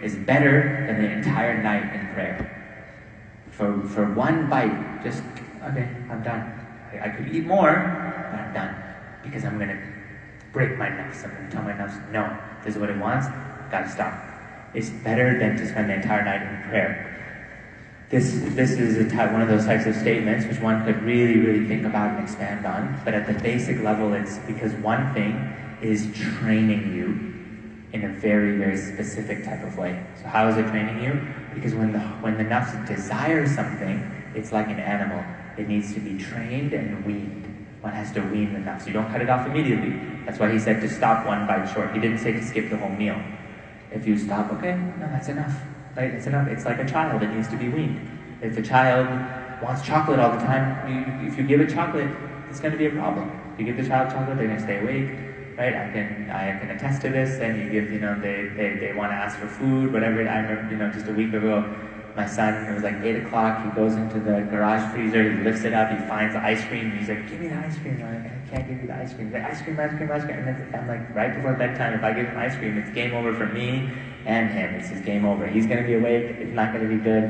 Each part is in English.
is better than the entire night in prayer. For one bite, just, okay, I'm done. I could eat more, but I'm done. Because I'm going to break my nafs. I'm going to tell my nafs, no, this is what it wants, gotta stop. It's better than to spend the entire night in prayer. This is one of those types of statements which one could really, really think about and expand on. But at the basic level, it's because one thing is training you in a very, very specific type of way. So how is it training you? Because when the nafs desires something, it's like an animal. It needs to be trained and weaned. One has to wean the nafs. You don't cut it off immediately. That's why he said to stop one bite short. He didn't say to skip the whole meal. If you stop, okay, no, that's enough. Right? That's enough. It's like a child. It needs to be weaned. If a child wants chocolate all the time, if you give it chocolate, it's going to be a problem. If you give the child chocolate, they're going to stay awake. Right? I can attest to this. And you give, they want to ask for food, whatever. I remember, just a week ago, my son, it was like 8 o'clock, he goes into the garage freezer, he lifts it up, he finds the ice cream, and he's like, give me the ice cream. I'm like, I can't give you the ice cream. He's like, ice cream. And then I'm like, right before bedtime, if I give him ice cream, it's game over for me and him. It's just game over. He's going to be awake, it's not going to be good.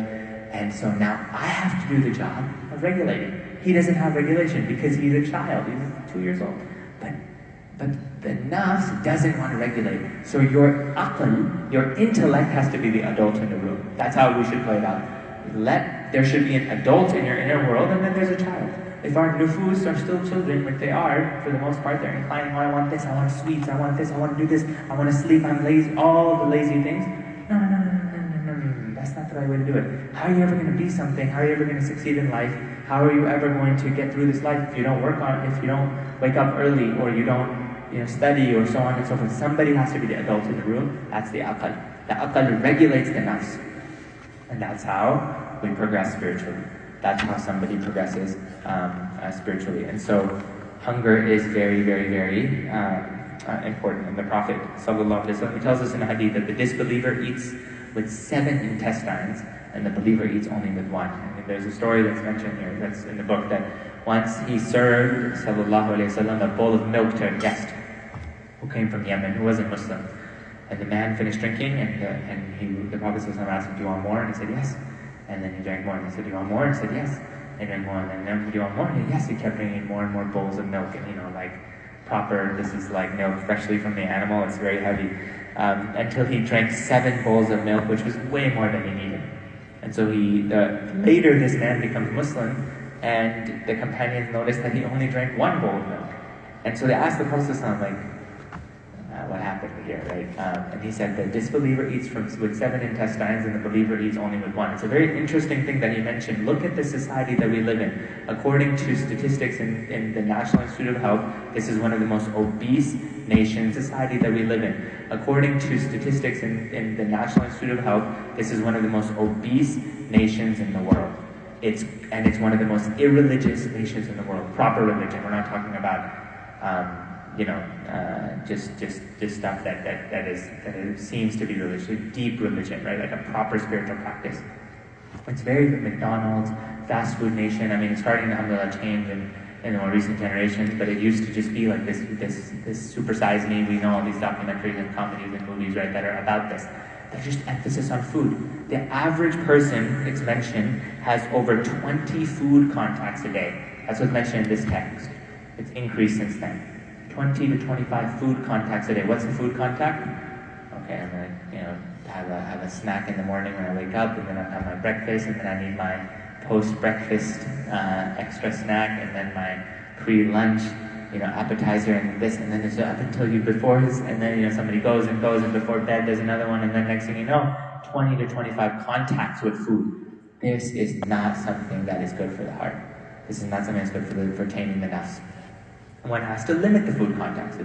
And so now I have to do the job of regulating. He doesn't have regulation because he's a child, he's 2 years old. But the nafs doesn't want to regulate. So your aql, your intellect has to be the adult in the room. That's how we should play it out. There should be an adult in your inner world, and then there's a child. If our nufus are still children, which they are, for the most part, they're inclined, oh, I want this, I want sweets, I want this, I want to do this, I want to sleep, I'm lazy, all the lazy things. No. That's not the right way to do it. How are you ever going to be something? How are you ever going to succeed in life? How are you ever going to get through this life if you don't work on it, if you don't wake up early, or you don't study, or so on and so forth? Somebody has to be the adult in the room. That's the aql. The aql regulates the nafs. And that's how we progress spiritually. That's how somebody progresses spiritually. And so hunger is very, very, very important. And the Prophet ﷺ, he tells us in a hadith that the disbeliever eats with 7 intestines, and the believer eats only with 1. And there's a story that's mentioned here, that's in the book, that once he served ﷺ a bowl of milk to a guest who came from Yemen, who wasn't Muslim. And the man finished drinking, and the Prophet ﷺ asked him, do you want more? And he said, yes. And then he drank more, and he said, do you want more? And he said, yes. And he drank more, and then, do you want more? And he said, yes. He kept drinking more and more bowls of milk, and like proper, this is like milk freshly from the animal, it's very heavy. Until he drank 7 bowls of milk, which was way more than he needed. And so later this man becomes Muslim, and the companions noticed that he only drank 1 bowl of milk. And so they asked the Prophet ﷺ, what happened here, right? And he said the disbeliever eats with 7 intestines, and the believer eats only with 1. It's a very interesting thing that he mentioned. Look at the society that we live in. According to statistics in the National Institute of Health, this is one of the most obese nations, society that we live in. According to statistics in the National Institute of Health, this is one of the most obese nations in the world. It's one of the most irreligious nations in the world. Proper religion. We're not talking about just stuff that seems to be religious, deep religion, right? Like a proper spiritual practice. It's very McDonald's, fast food nation. I mean, it's starting to alhamdulillah change in the more recent generations, but it used to just be like this super size me. We know all these documentaries and comedies and movies, right, that are about this. They're just emphasis on food. The average person, it's mentioned, has over 20 food contacts a day. That's what's mentioned in this text. It's increased since then. 20 to 25 food contacts a day. What's a food contact? Okay, I'm gonna, have a snack in the morning when I wake up, and then I have my breakfast, and then I need my post-breakfast extra snack, and then my pre-lunch, appetizer, and this, and then it's up until and then somebody goes, and before bed there's another one, and then next thing you know, 20 to 25 contacts with food. This is not something that is good for the heart. This is not something that's good for taming the nafs. One has to limit the food contacts.